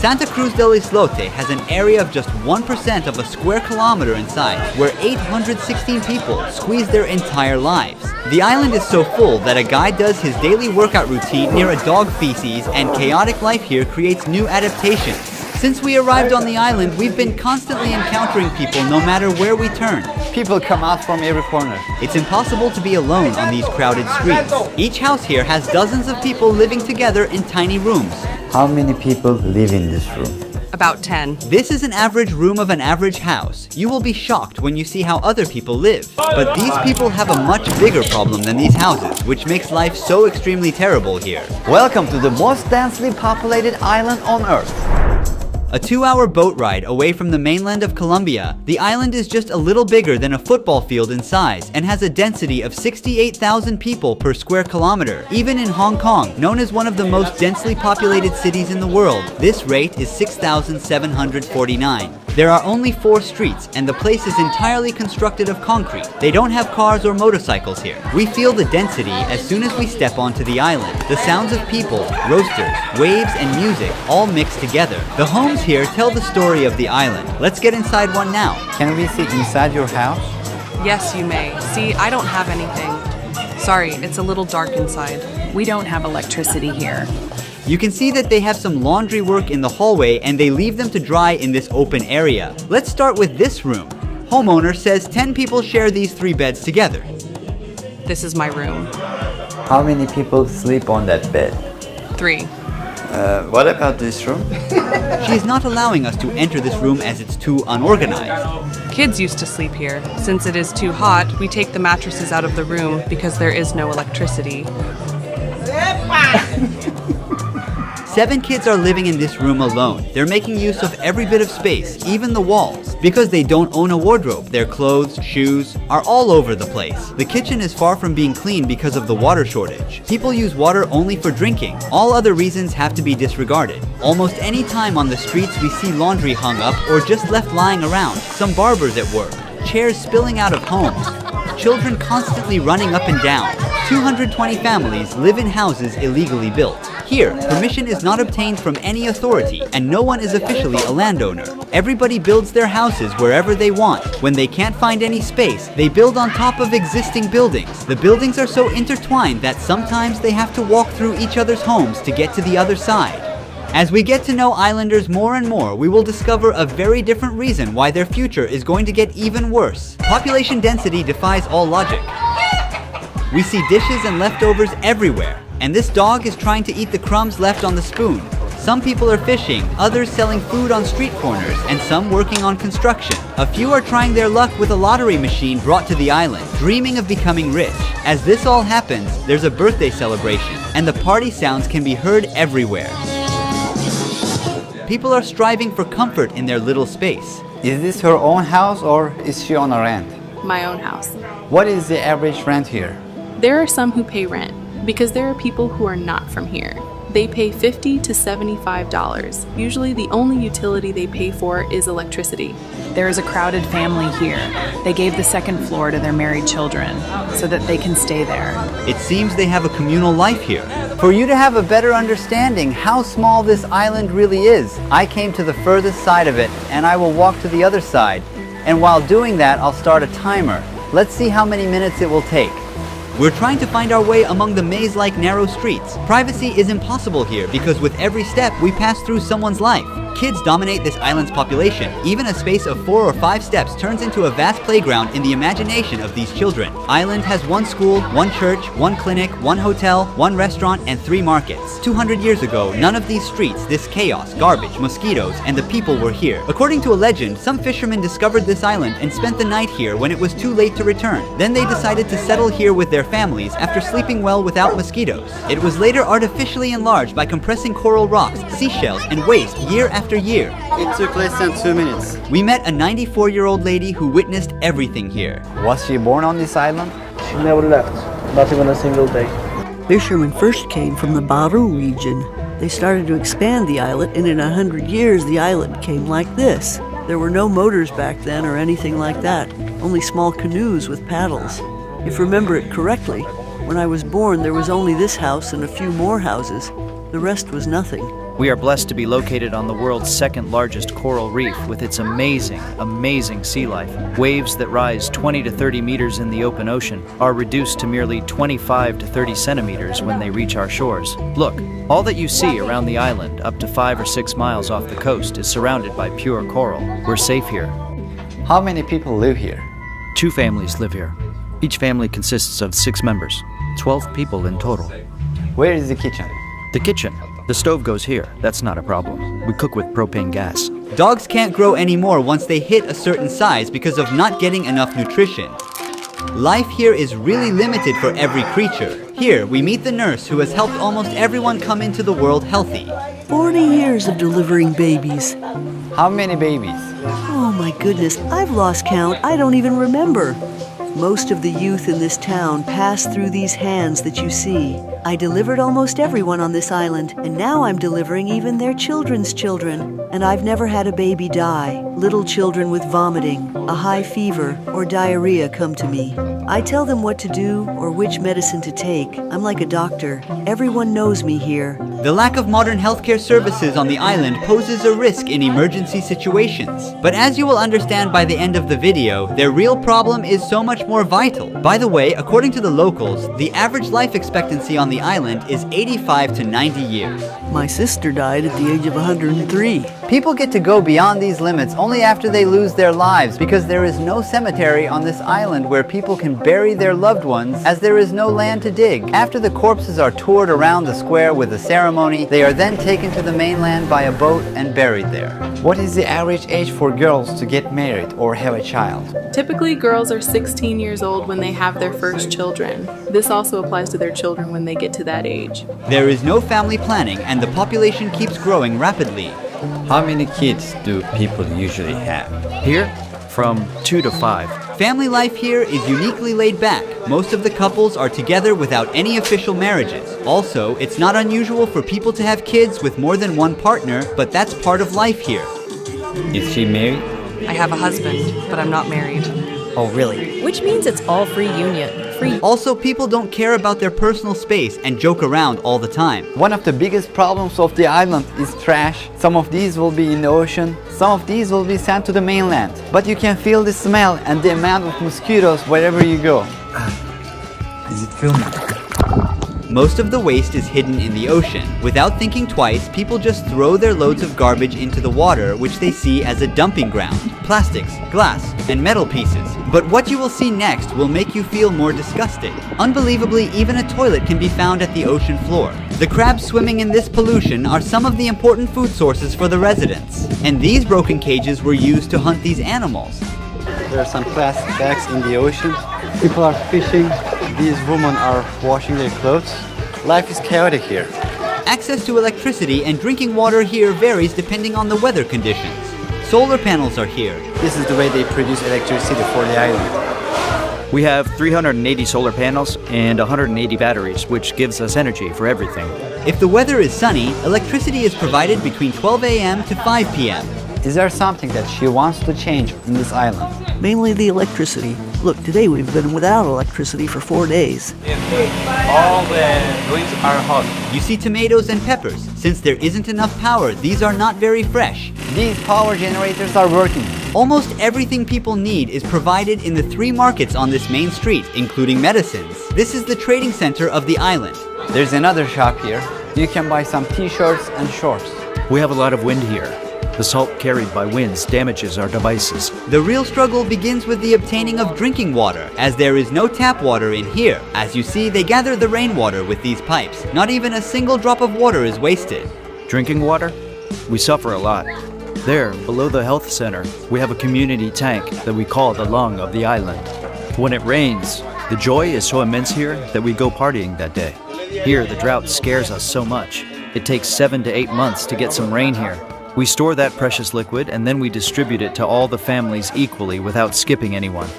Santa Cruz del Islote has an area of just 1% of a square kilometer in size, where 816 people squeeze their entire lives. The island is so full that a guy does his daily workout routine near a dog feces, and chaotic life here creates new adaptations. Since we arrived on the island, we've been constantly encountering people no matter where we turn. People come out from every corner. It's impossible to be alone on these crowded streets. Each house here has dozens of people living together in tiny rooms. How many people live in this room? About 10. This is an average room of an average house. You will be shocked when you see how other people live. But these people have a much bigger problem than these houses, which makes life so extremely terrible here. Welcome to the most densely populated island on Earth. A 2-hour boat ride away from the mainland of Colombia, the island is just a little bigger than a football field in size and has a density of 68,000 people per square kilometer. Even in Hong Kong, known as one of the most densely populated cities in the world, this rate is 6,749. There are only 4 streets, and the place is entirely constructed of concrete. They don't have cars or motorcycles here. We feel the density as soon as we step onto the island. The sounds of people, roasters, waves, and music all mixed together. The homes here tell the story of the island. Let's get inside one now. Can we see inside your house? Yes, you may. See, I don't have anything. Sorry, it's a little dark inside. We don't have electricity here. You can see that they have some laundry work in the hallway and they leave them to dry in this open area. Let's start with this room. Homeowner says 10 people share these 3 beds together. This is my room. How many people sleep on that bed? 3. What about this room? She is not allowing us to enter this room as it's too unorganized. Kids used to sleep here. Since it is too hot, we take the mattresses out of the room because there is no electricity. 7 kids are living in this room alone. They're making use of every bit of space, even the walls. Because they don't own a wardrobe, their clothes, shoes are all over the place. The kitchen is far from being clean because of the water shortage. People use water only for drinking. All other reasons have to be disregarded. Almost any time on the streets we see laundry hung up or just left lying around, some barbers at work, chairs spilling out of homes, children constantly running up and down. 220 families live in houses illegally built. Here, permission is not obtained from any authority, and no one is officially a landowner. Everybody builds their houses wherever they want. When they can't find any space, they build on top of existing buildings. The buildings are so intertwined that sometimes they have to walk through each other's homes to get to the other side. As we get to know islanders more and more, we will discover a very different reason why their future is going to get even worse. Population density defies all logic. We see dishes and leftovers everywhere, and this dog is trying to eat the crumbs left on the spoon. Some people are fishing, others selling food on street corners, and some working on construction. A few are trying their luck with a lottery machine brought to the island, dreaming of becoming rich. As this all happens, there's a birthday celebration, and the party sounds can be heard everywhere. People are striving for comfort in their little space. Is this her own house or is she on a rent? My own house. What is the average rent here? There are some who pay rent because there are people who are not from here. They pay $50 to $75. Usually the only utility they pay for is electricity. There is a crowded family here. They gave the 2nd floor to their married children so that they can stay there. It seems they have a communal life here. For you to have a better understanding how small this island really is, I came to the furthest side of it and I will walk to the other side. And while doing that, I'll start a timer. Let's see how many minutes it will take. We're trying to find our way among the maze-like narrow streets. Privacy is impossible here because with every step we pass through someone's life. Kids dominate this island's population. Even a space of 4 or 5 steps turns into a vast playground in the imagination of these children. Island has 1 school, 1 church, 1 clinic, 1 hotel, 1 restaurant, and 3 markets. 200 years ago, none of these streets, this chaos, garbage, mosquitoes, and the people were here. According to a legend, some fishermen discovered this island and spent the night here when it was too late to return. Then they decided to settle here with their families after sleeping well without mosquitoes. It was later artificially enlarged by compressing coral rocks, seashells, and waste year after year. It took less than 2 minutes. We met a 94-year-old lady who witnessed everything here. Was she born on this island? She never left, not even a single day. Fishermen first came from the Baru region. They started to expand the islet, and in 100 years the islet became like this. There were no motors back then or anything like that, only small canoes with paddles. If you remember it correctly, when I was born there was only this house and a few more houses. The rest was nothing. We are blessed to be located on the world's second largest coral reef with its amazing, amazing sea life. Waves that rise 20 to 30 meters in the open ocean are reduced to merely 25 to 30 centimeters when they reach our shores. Look, all that you see around the island, up to 5 or 6 miles off the coast, is surrounded by pure coral. We're safe here. How many people live here? 2 families live here. Each family consists of 6 members, 12 people in total. Where is the kitchen? The kitchen. The stove goes here. That's not a problem. We cook with propane gas. Dogs can't grow anymore once they hit a certain size because of not getting enough nutrition. Life here is really limited for every creature. Here, we meet the nurse who has helped almost everyone come into the world healthy. 40 years of delivering babies. How many babies? Oh my goodness, I've lost count. I don't even remember. Most of the youth in this town pass through these hands that you see. I delivered almost everyone on this island, and now I'm delivering even their children's children. And I've never had a baby die. Little children with vomiting, a high fever, or diarrhea come to me. I tell them what to do or which medicine to take. I'm like a doctor. Everyone knows me here. The lack of modern healthcare services on the island poses a risk in emergency situations. But as you will understand by the end of the video, their real problem is so much more vital. By the way, according to the locals, the average life expectancy on the island is 85 to 90 years. My sister died at the age of 103. People get to go beyond these limits only after they lose their lives because there is no cemetery on this island where people can bury their loved ones as there is no land to dig. After the corpses are toured around the square with a ceremony, they are then taken to the mainland by a boat and buried there. What is the average age for girls to get married or have a child? Typically, girls are 16 years old when they have their first children. This also applies to their children when they get to that age. There is no family planning and the population keeps growing rapidly. How many kids do people usually have? Here, from 2 to 5. Family life here is uniquely laid back. Most of the couples are together without any official marriages. Also, it's not unusual for people to have kids with more than one partner, but that's part of life here. Is she married? I have a husband, but I'm not married. Oh, really? Which means it's all free union. Free. Also, people don't care about their personal space and joke around all the time. One of the biggest problems of the island is trash. Some of these will be in the ocean, some of these will be sent to the mainland. But you can feel the smell and the amount of mosquitoes wherever you go. Is it filming? Most of the waste is hidden in the ocean. Without thinking twice, people just throw their loads of garbage into the water, which they see as a dumping ground. Plastics, glass, and metal pieces. But what you will see next will make you feel more disgusting. Unbelievably, even a toilet can be found at the ocean floor. The crabs swimming in this pollution are some of the important food sources for the residents. And these broken cages were used to hunt these animals. There are some plastic bags in the ocean. People are fishing. These women are washing their clothes. Life is chaotic here. Access to electricity and drinking water here varies depending on the weather conditions. Solar panels are here. This is the way they produce electricity for the island. We have 380 solar panels and 180 batteries, which gives us energy for everything. If the weather is sunny, electricity is provided between 12 a.m. to 5 p.m. Is there something that she wants to change in this island? Mainly the electricity. Look, today we've been without electricity for 4 days. All the greens are hot. You see tomatoes and peppers. Since there isn't enough power, these are not very fresh. These power generators are working. Almost everything people need is provided in the 3 markets on this main street, including medicines. This is the trading center of the island. There's another shop here. You can buy some t-shirts and shorts. We have a lot of wind here. The salt carried by winds damages our devices. The real struggle begins with the obtaining of drinking water, as there is no tap water in here. As you see, they gather the rainwater with these pipes. Not even a single drop of water is wasted. Drinking water? We suffer a lot. There, below the health center, we have a community tank that we call the lung of the island. When it rains, the joy is so immense here that we go partying that day. Here, the drought scares us so much. It takes 7 to 8 months to get some rain here. We store that precious liquid and then we distribute it to all the families equally without skipping anyone.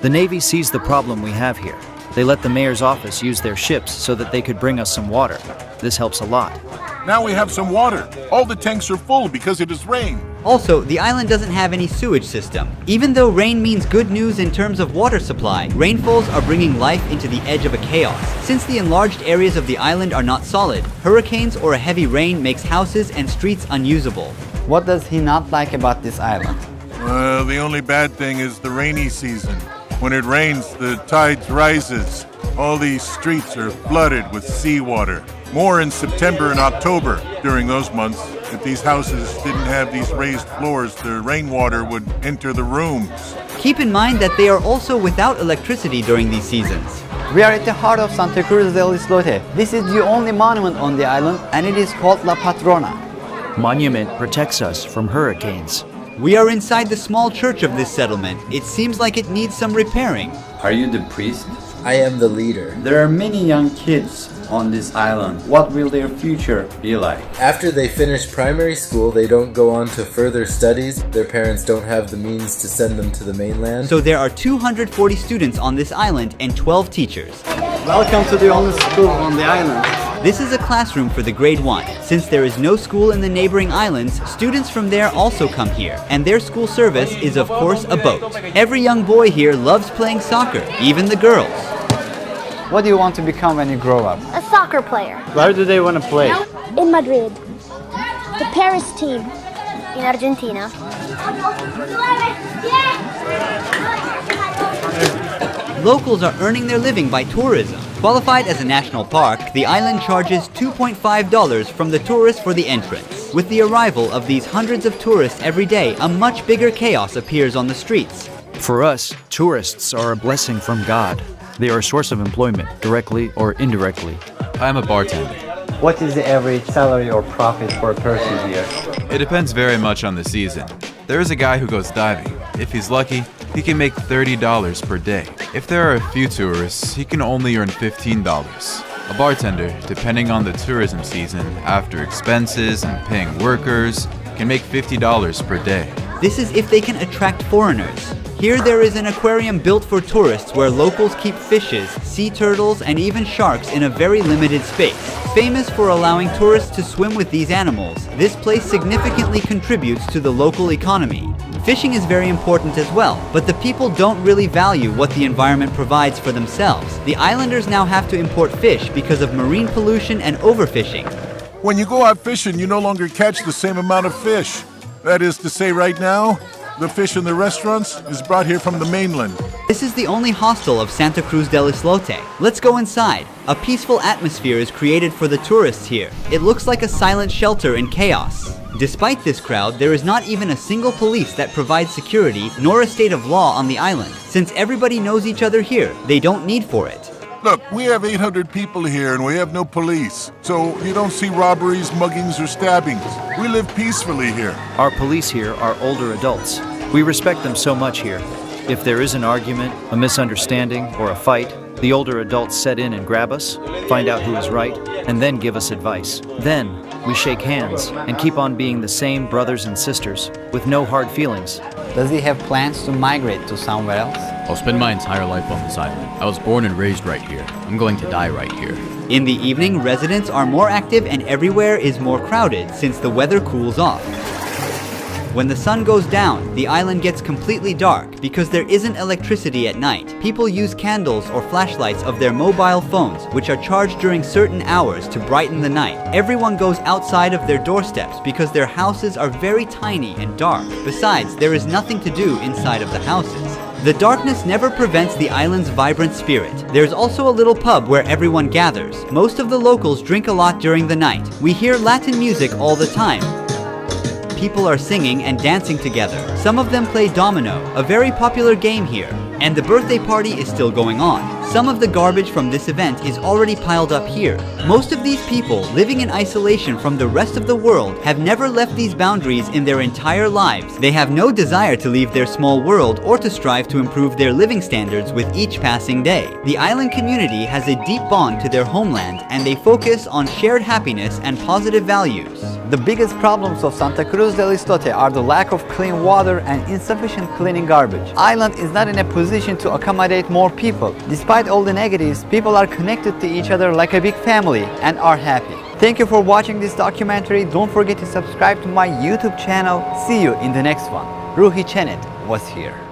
The Navy sees the problem we have here. They let the mayor's office use their ships so that they could bring us some water. This helps a lot. Now we have some water. All the tanks are full because it is rain. Also, the island doesn't have any sewage system. Even though rain means good news in terms of water supply, rainfalls are bringing life into the edge of a chaos. Since the enlarged areas of the island are not solid, hurricanes or a heavy rain makes houses and streets unusable. What does he not like about this island? The only bad thing is the rainy season. When it rains, the tides rises. All these streets are flooded with seawater. More in September and October. During those months, if these houses didn't have these raised floors, the rainwater would enter the rooms. Keep in mind that they are also without electricity during these seasons. We are at the heart of Santa Cruz del Islote. This is the only monument on the island, and it is called La Patrona. Monument protects us from hurricanes. We are inside the small church of this settlement. It seems like it needs some repairing. Are you the priest? I am the leader. There are many young kids on this island. What will their future be like? After they finish primary school, they don't go on to further studies. Their parents don't have the means to send them to the mainland. So there are 240 students on this island and 12 teachers. Welcome to the only school on the island. This is a classroom for the grade 1. Since there is no school in the neighboring islands, students from there also come here, and their school service is of course a boat. Every young boy here loves playing soccer, even the girls. What do you want to become when you grow up? A soccer player. Where do they want to play? In Madrid. The Paris team. In Argentina. Locals are earning their living by tourism. Qualified as a national park, the island charges $2.5 from the tourists for the entrance. With the arrival of these hundreds of tourists every day, a much bigger chaos appears on the streets. For us, tourists are a blessing from God. They are a source of employment, directly or indirectly. I am a bartender. What is the average salary or profit for a person here? It depends very much on the season. There is a guy who goes diving. If he's lucky, he can make $30 per day. If there are a few tourists, he can only earn $15. A bartender, depending on the tourism season, after expenses and paying workers, can make $50 per day. This is if they can attract foreigners. Here there is an aquarium built for tourists where locals keep fishes, sea turtles, and even sharks in a very limited space. Famous for allowing tourists to swim with these animals, this place significantly contributes to the local economy. Fishing is very important as well, but the people don't really value what the environment provides for themselves. The islanders now have to import fish because of marine pollution and overfishing. When you go out fishing, you no longer catch the same amount of fish. That is to say, right now, the fish in the restaurants is brought here from the mainland. This is the only hostel of Santa Cruz del Islote. Let's go inside. A peaceful atmosphere is created for the tourists here. It looks like a silent shelter in chaos. Despite this crowd, there is not even a single police that provides security, nor a state of law on the island. Since everybody knows each other here, they don't need for it. Look, we have 800 people here and we have no police. So you don't see robberies, muggings, or stabbings. We live peacefully here. Our police here are older adults. We respect them so much here. If there is an argument, a misunderstanding, or a fight, the older adults set in and grab us, find out who is right, and then give us advice. Then, we shake hands and keep on being the same brothers and sisters with no hard feelings. Does he have plans to migrate to somewhere else? I'll spend my entire life on this island. I was born and raised right here. I'm going to die right here. In the evening, residents are more active and everywhere is more crowded since the weather cools off. When the sun goes down, the island gets completely dark because there isn't electricity at night. People use candles or flashlights of their mobile phones, which are charged during certain hours to brighten the night. Everyone goes outside of their doorsteps because their houses are very tiny and dark. Besides, there is nothing to do inside of the houses. The darkness never prevents the island's vibrant spirit. There's also a little pub where everyone gathers. Most of the locals drink a lot during the night. We hear Latin music all the time. People are singing and dancing together. Some of them play domino, a very popular game here. And the birthday party is still going on. Some of the garbage from this event is already piled up here. Most of these people, living in isolation from the rest of the world, have never left these boundaries in their entire lives. They have no desire to leave their small world or to strive to improve their living standards with each passing day. The island community has a deep bond to their homeland and they focus on shared happiness and positive values. The biggest problems of Santa Cruz del Islote are the lack of clean water and insufficient cleaning garbage. Island is not in a position to accommodate more people. Despite all the negatives, people are connected to each other like a big family and are happy. Thank you for watching this documentary. Don't forget to subscribe to my YouTube channel. See you in the next one. Ruhi Chenet was here.